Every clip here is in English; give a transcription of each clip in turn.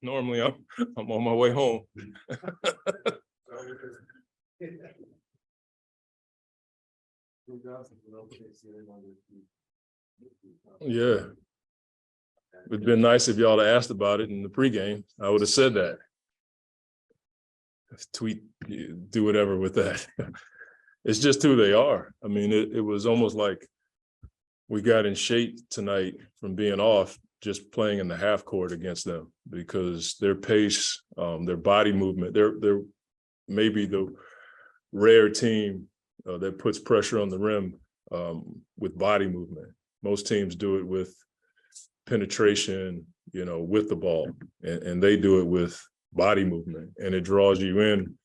Normally I'm on my way home. Yeah. It'd been nice if y'all had asked about it in the pregame. I would have said that. Tweet, do whatever with that. It's just who they are. I mean, it was almost like we got in shape tonight from being off, just playing in the half court against them, because their pace, their body movement, they're maybe the rare team that puts pressure on the rim with body movement. Most teams do it with penetration, with the ball, and they do it with body movement, and it draws you in,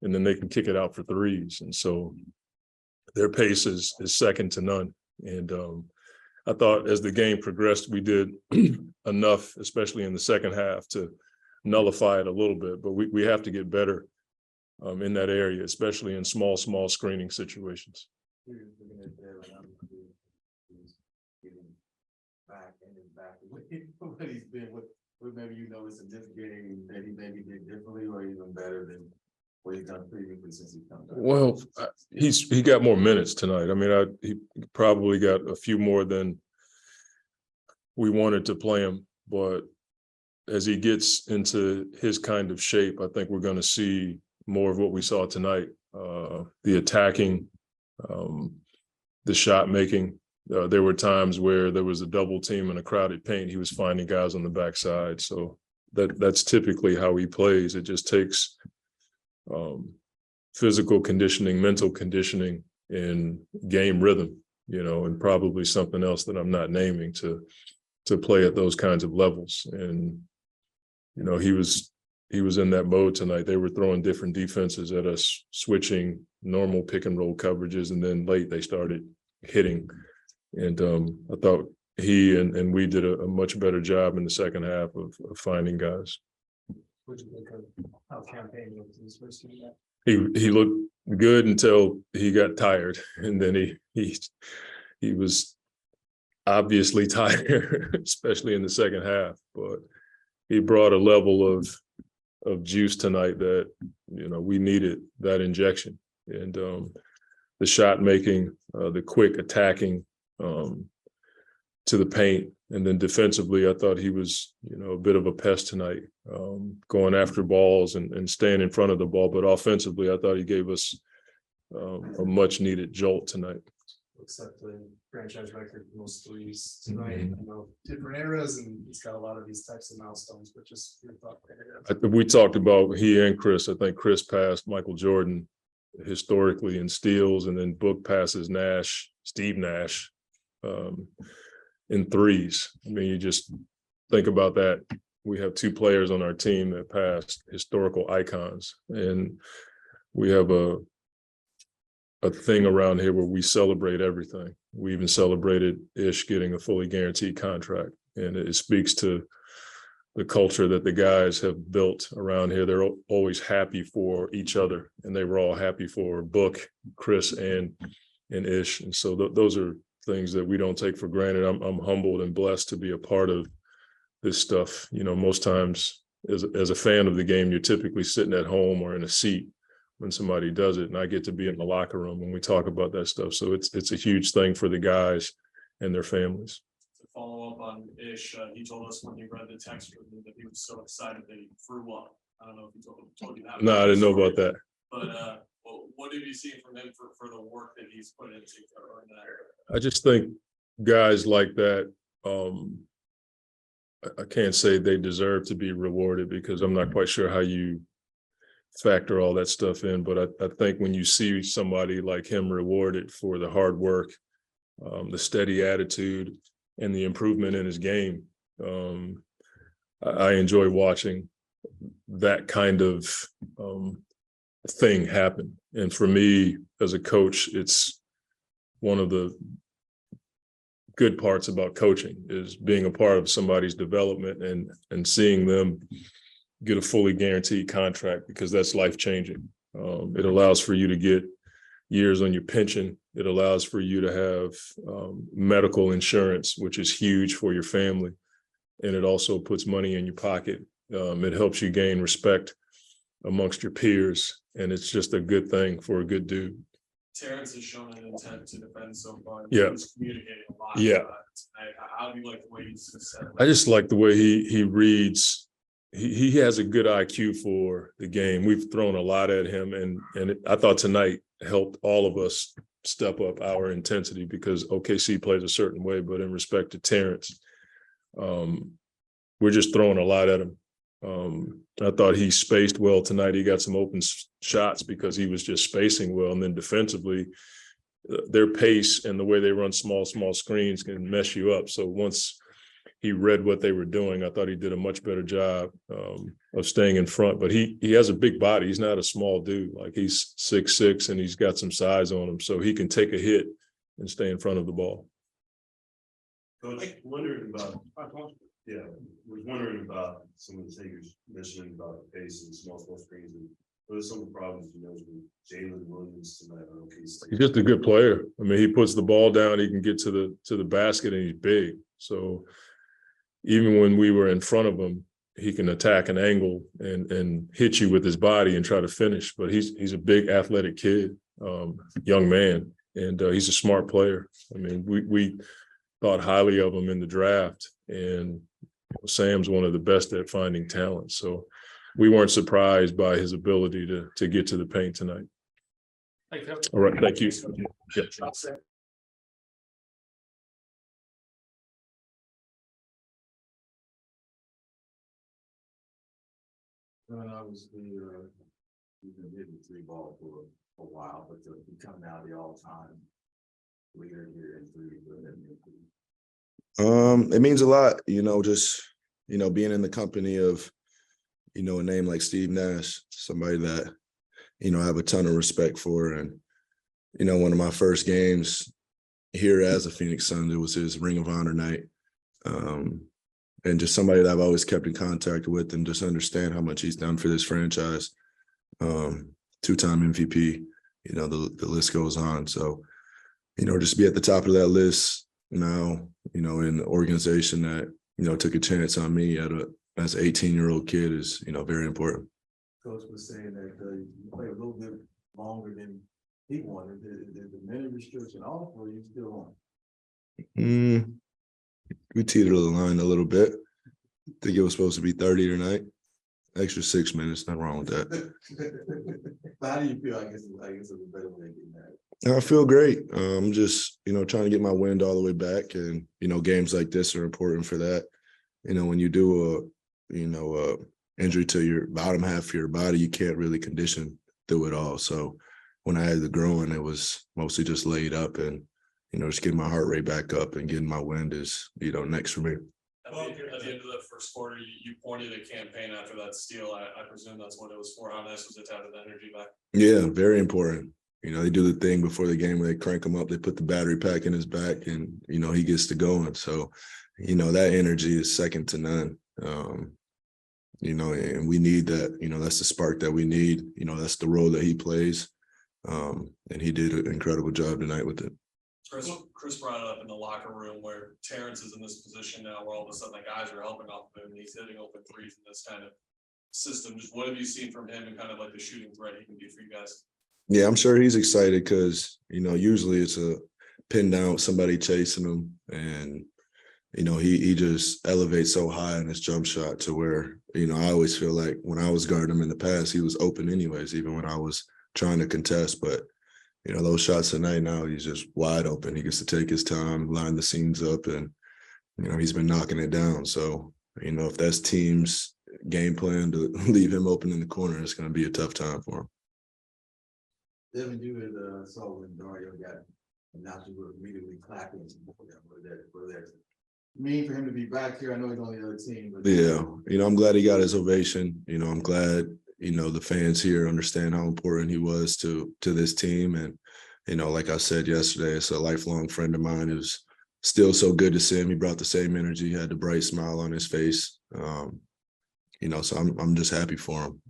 and then they can kick it out for threes. And so their pace is second to none. And I thought as the game progressed, we did enough, especially in the second half, to nullify it a little bit, but we have to get better in that area, especially in small screening situations. What he's been, what maybe it's in this game that he maybe did differently or even better than what he's done previously since he's come back? Well, he got more minutes tonight. I mean, he probably got a few more than we wanted to play him, but as he gets into his kind of shape, I think we're going to see more of what we saw tonight. The attacking, the shot making. There were times where there was a double team in a crowded paint. He was finding guys on the backside. So that's typically how he plays. It just takes physical conditioning, mental conditioning, and game rhythm, and probably something else that I'm not naming to play at those kinds of levels. And, he was in that mode tonight. They were throwing different defenses at us, switching normal pick and roll coverages, and then late they started hitting. And I thought he and we did a much better job in the second half of finding guys. What do you think of how Campaign looked in his first game? He looked good until he got tired, and then he was obviously tired, especially in the second half. But he brought a level of juice tonight that we needed, that injection. And the shot making, the quick attacking to the paint, and then defensively, I thought he was a bit of a pest tonight, going after balls and staying in front of the ball. But offensively, I thought he gave us a much needed jolt tonight. Except the franchise record for most threes tonight. Different eras, and he's got a lot of these types of milestones, but just your thought there. We talked about he and Chris. I think Chris passed Michael Jordan historically in steals, and then Book passes Steve Nash in threes. I mean, you just think about that. We have two players on our team that passed historical icons, and we have a thing around here where we celebrate everything. We even celebrated Ish getting a fully guaranteed contract, and it speaks to the culture that the guys have built around here. They're always happy for each other, and they were all happy for Book, Chris, and Ish. And so those are things that we don't take for granted. I'm humbled and blessed to be a part of this stuff. Most times as a fan of the game, you're typically sitting at home or in a seat when somebody does it, and I get to be in the locker room when we talk about that stuff. So it's a huge thing for the guys and their families. To follow up on Ish, he told us when he read the text from me that he was so excited that he threw up. I don't know if he told you that. No, I didn't know about that. But what have you seen from him for the work that he's put into in that area? I just think guys like that, I can't say they deserve to be rewarded, because I'm not quite sure how you factor all that stuff in. But I think when you see somebody like him rewarded for the hard work, the steady attitude, and the improvement in his game, I enjoy watching that kind of thing happen. And for me as a coach, it's one of the good parts about coaching is being a part of somebody's development and seeing them get a fully guaranteed contract, because that's life-changing. It allows for you to get years on your pension. It allows for you to have medical insurance, which is huge for your family. And it also puts money in your pocket It helps you gain respect amongst your peers, and it's just a good thing for a good dude. Terrence has shown an intent to defend so far. Yeah. He's communicating a lot. Yeah. Tonight. How do you like the way he's said? I just like the way he reads. He has a good IQ for the game. We've thrown a lot at him, and I thought tonight helped all of us step up our intensity, because OKC plays a certain way, but in respect to Terrence, we're just throwing a lot at him. I thought he spaced well tonight. He got some open shots because he was just spacing well, and then defensively, their pace and the way they run small screens can mess you up. So once he read what they were doing, I thought he did a much better job of staying in front. But he has a big body. He's not a small dude. Like, he's 6'6", and he's got some size on him, so he can take a hit and stay in front of the ball. Coach, wondering about, was wondering about some of the things you mentioned about the pace and small screens, and what are some of the problems you know with Jalen Williams tonight on OKC? He's just a good player. I mean, he puts the ball down, he can get to the basket, and he's big. So even when we were in front of him, he can attack an angle and hit you with his body and try to finish. But he's a big athletic kid, young man, and he's a smart player. I mean, we thought highly of him in the draft, and Sam's one of the best at finding talent. So we weren't surprised by his ability to get to the paint tonight. All right, thank you. Yeah. Obviously, you've been hitting the three ball for a while, but to become now the all-time leader here in three. It means a lot, just, being in the company of, a name like Steve Nash, somebody that, I have a ton of respect for. And, one of my first games here as a Phoenix Sun, it was his Ring of Honor night. And just somebody that I've always kept in contact with, and just understand how much he's done for this franchise. Two-time MVP, the list goes on. So, just be at the top of that list now, in the organization that, took a chance on me as an 18-year-old kid is, very important. Coach was saying that you played a little bit longer than he wanted. The minute restriction off, or you still on? We teetered the line a little bit. I think it was supposed to be 30 tonight. Extra 6 minutes, nothing wrong with that. How do you feel? I guess it's a better way of getting that. I feel great. I'm just, trying to get my wind all the way back, and, games like this are important for that. When you do a injury to your bottom half of your body, you can't really condition through it all. So when I had the groin, it was mostly just laid up, and, just getting my heart rate back up and getting my wind is, next for me. At the end of the first quarter, you pointed a campaign after that steal. I presume that's what it was for. How nice was it to have the energy back? Yeah, very important. They do the thing before the game where they crank him up, they put the battery pack in his back, and, he gets to going. So, that energy is second to none. And we need that, that's the spark that we need. That's the role that he plays. And he did an incredible job tonight with it. Chris brought it up in the locker room where Terrence is in this position now where all of a sudden the guys are helping off of him, and he's hitting open threes in this kind of system. Just what have you seen from him and kind of like the shooting threat he can be for you guys? Yeah, I'm sure he's excited because, usually it's a pin down with somebody chasing him, and, he just elevates so high in his jump shot to where, I always feel like when I was guarding him in the past, he was open anyways, even when I was trying to contest. But, those shots tonight, now he's just wide open. He gets to take his time, line the scenes up, and, he's been knocking it down. So, if that's team's game plan to leave him open in the corner, it's going to be a tough time for him. Devin, you had saw when Dario got announced, you were immediately clapping. What that mean for him to be back here? I know he's on the other team, but yeah, I'm glad he got his ovation. I'm glad, the fans here understand how important he was to this team. And, like I said yesterday, it's a lifelong friend of mine. It was still so good to see him. He brought the same energy, had the bright smile on his face. So I'm just happy for him.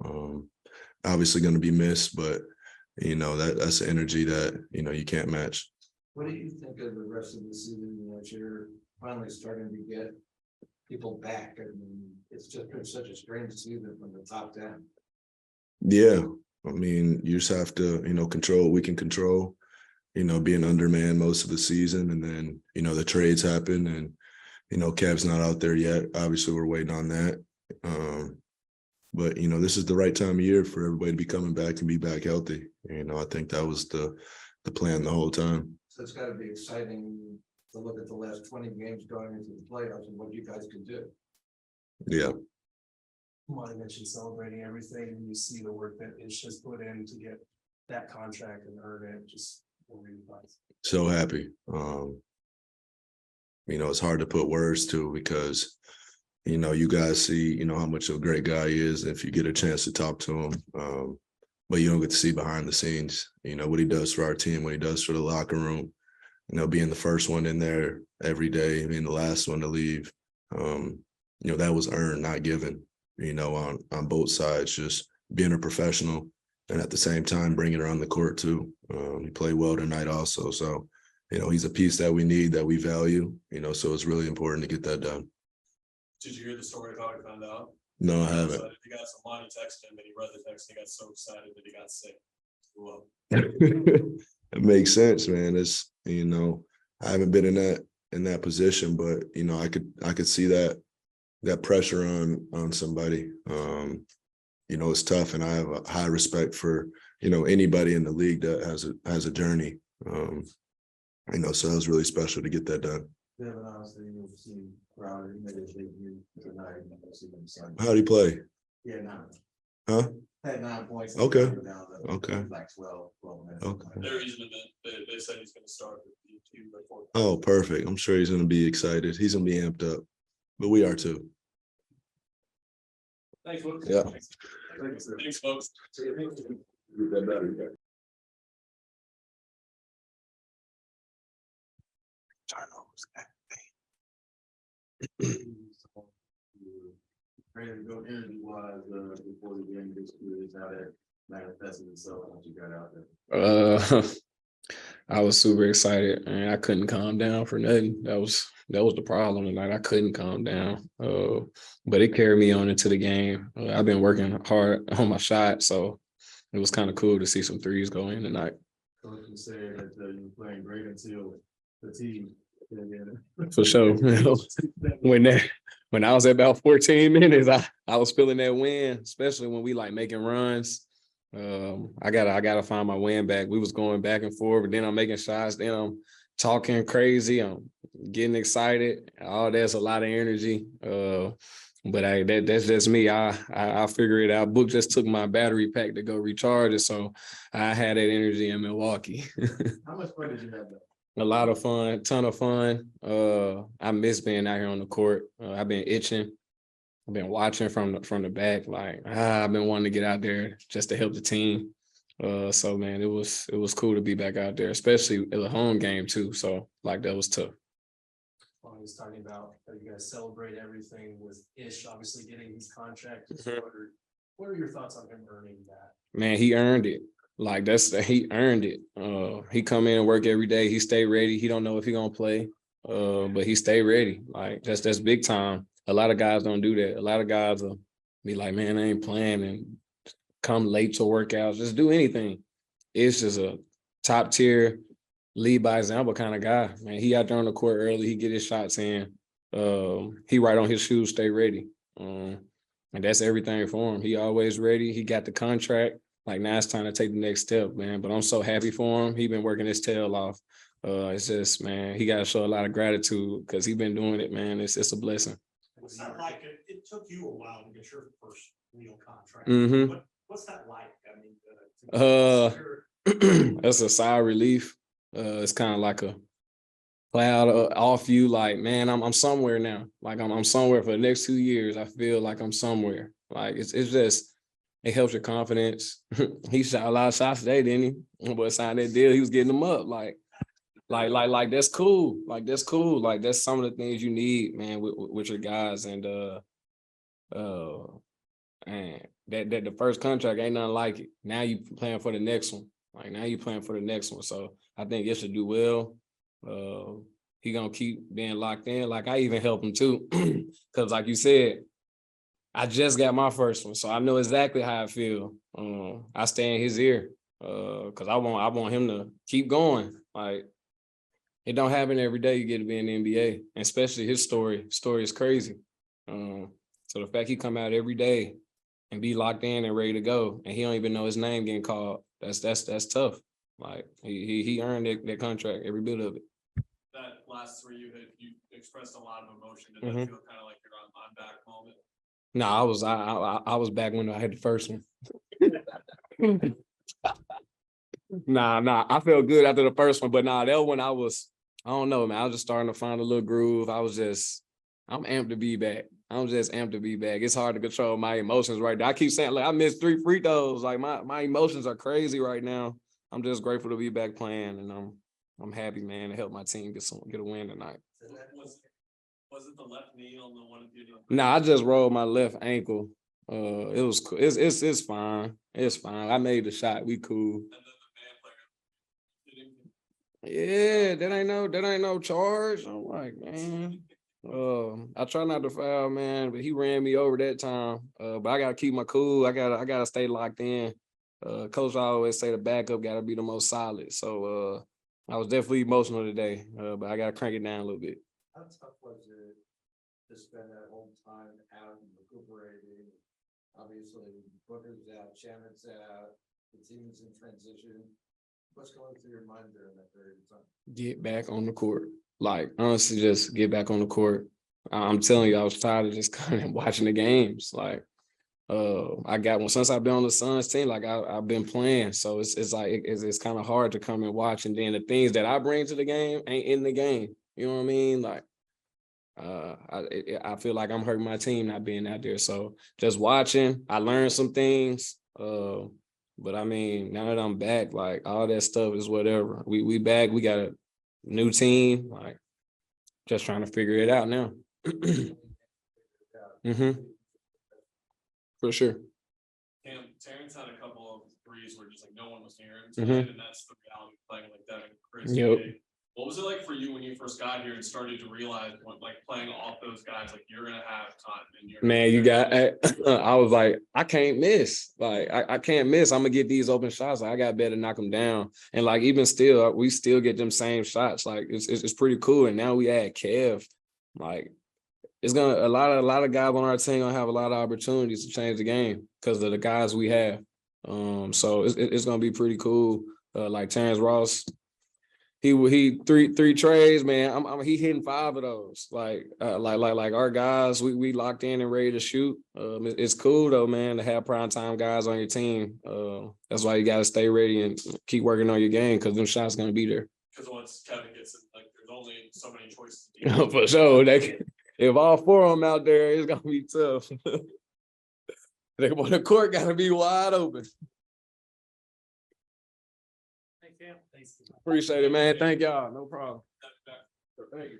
Obviously going to be missed, but that's the energy that, you can't match. what do you think of the rest of the season that you're finally starting to get people back. I mean, it's just been such a strange season from the top down. Yeah, I mean, you just have to, control what we can control. Being undermanned most of the season, and then the trades happen, and Cav's not out there yet. Obviously, we're waiting on that. But this is the right time of year for everybody to be coming back and be back healthy. I think that was the plan the whole time. So it's gotta be exciting to look at the last 20 games going into the playoffs and what you guys can do. Yeah. Monty mentioned celebrating everything, and you see the work that Ish has put in to get that contract and earn it, just. So happy. It's hard to put words to, because you guys see how much of a great guy he is if you get a chance to talk to him, but you don't get to see behind the scenes, what he does for our team, what he does for the locker room, being the first one in there every day, being the last one to leave. That was earned, not given, on both sides, just being a professional and at the same time bringing it on the court too. He played well tonight also, so he's a piece that we need, that we value, so it's really important to get that done. Did you hear the story of how I found out? No, I haven't. So he got some money texted him, and he read the text, and he got so excited that he got sick. Well, It makes sense, man. It's I haven't been in that position, but I could see that pressure on somebody. It's tough, and I have a high respect for anybody in the league that has a journey. So it was really special to get that done. Devin, honestly, you've seen Crowder, he made his debut tonight. How'd he play? Yeah, 9. Huh? Had 9 points. Okay. Down to, Okay. Like 12 minutes. Okay. they're using it. They said he's going to start with the 2 before. Oh, perfect. I'm sure he's going to be excited. He's going to be amped up, but we are too. Thanks, folks. Yeah. Thanks, folks. Ready to go interview wise, before the game gets curious how that manifested itself once you got out there. I was super excited, and I couldn't calm down for nothing. That was the problem tonight. I couldn't calm down. But it carried me on into the game. I've been working hard on my shot, so it was kind of cool to see some threes go in tonight. Coach was saying that you were playing great until the team. For sure. When I was at about 14 minutes, I was feeling that win, especially when we like making runs. I gotta find my win back. We was going back and forth, but then I'm making shots, then I'm talking crazy, I'm getting excited. All that's a lot of energy. But that's just me. I figure it out. Book just took my battery pack to go recharge it, so I had that energy in Milwaukee. How much fun did you have though? A lot of fun, ton of fun. I miss being out here on the court. I've been itching. I've been watching from the back. Like I've been wanting to get out there just to help the team. So man, it was cool to be back out there, especially in a home game too. So like that was tough. Well, he was talking about how you guys celebrate everything with Ish, obviously getting his contract. Mhm. What are your thoughts on him earning that? Man, he earned it. Like he earned it. He come in and work every day. He stay ready. He don't know if he gonna play, but he stay ready. Like that's big time. A lot of guys don't do that. A lot of guys will be like, man, I ain't playing, and come late to workouts. Just do anything. It's just a top tier, lead by example kind of guy. Man, he out there on the court early. He get his shots in. He right on his shoes, stay ready. And that's everything for him. He always ready. He got the contract. Like now it's time to take the next step, man. But I'm so happy for him. He been working his tail off. It's just, man, he got to show a lot of gratitude because he been doing it, man. It's a blessing. What's that like? It took you a while to get your first real contract. Mhm. What's that like? I mean, That's a sigh of relief. It's kind of like a cloud off you. Like, man, I'm somewhere now. Like I'm somewhere for the next 2 years. I feel like I'm somewhere. Like it's just. It helps your confidence. He shot a lot of shots today, didn't he? But signed that deal, he was getting them up. Like that's cool. Like that's cool. Like that's some of the things you need, man, with your guys. And man, that the first contract ain't nothing like it. Now you playing for the next one. Like now you playing for the next one. So I think it should do well. he gonna keep being locked in. Like I even help him too. Cause like you said, I just got my first one, so I know exactly how I feel. I stay in his ear. Cause I want him to keep going. Like it don't happen every day you get to be in the NBA, and especially his story. Story is crazy. So the fact he come out every day and be locked in and ready to go, and he don't even know his name getting called. That's tough. Like he earned that contract, every bit of it. That last three you hit, you expressed a lot of emotion. Did Mhm. that feel kind of like your on back moment? No, I was back when I had the first one. Nah, I felt good after the first one, but that one I don't know, man. I was just starting to find a little groove. I'm amped to be back. I'm just amped to be back. It's hard to control my emotions right now. I keep saying, like, I missed 3 free throws. Like my emotions are crazy right now. I'm just grateful to be back playing, and I'm happy, man, to help my team get a win tonight. Was it the left knee on the one of you? Nah, I just rolled my left ankle. It was cool. It's fine. It's fine. I made the shot. We cool. And then the man player. Yeah, that ain't no charge. I'm like, man. I try not to foul, man, but he ran me over that time. But I gotta keep my cool. I gotta stay locked in. Coach always say the backup gotta be the most solid. So I was definitely emotional today, but I gotta crank it down a little bit. How tough was it to spend that whole time out and recuperating? Obviously, Booker's out, Shannon's out, the team's in transition. What's going through your mind during that period of time? Get back on the court. Like, honestly, just get back on the court. I'm telling you, I was tired of just coming and watching the games. Like, I got one since I've been on the Suns team. Like, I've been playing, so it's like it's kind of hard to come and watch. And then the things that I bring to the game ain't in the game. You know what I mean? Like, I feel like I'm hurting my team not being out there. So just watching, I learned some things. But I mean, now that I'm back, like all that stuff is whatever. We back. We got a new team. Like just trying to figure it out now. For sure. Terrence had a couple of threes where just like no one was near him Mhm. tonight, and that's the reality of playing like that in Chris. Yep. What was it like for you when you first got here and started to realize when like playing off those guys, like you're gonna have time and you're Man, you got. I was like, I can't miss. Like, I can't miss. I'm gonna get these open shots. Like, I got better knock them down. And like, even still, we still get them same shots. Like, it's pretty cool. And now we add Kev. Like, it's gonna a lot of guys on our team gonna have a lot of opportunities to change the game because of the guys we have. So it's gonna be pretty cool. Like Terrence Ross. He three trades, man. He hitting 5 of those. Like our guys, we locked in and ready to shoot. It's cool though, man, to have primetime guys on your team. That's why you gotta stay ready and keep working on your game because them shots gonna be there. Because once Kevin gets in, like there's only so many choices. For sure. If all 4 of them out there, it's gonna be tough. The court gotta be wide open. Thanks, Cam. Thanks. Appreciate it, man. Thank y'all. No problem. Thank you.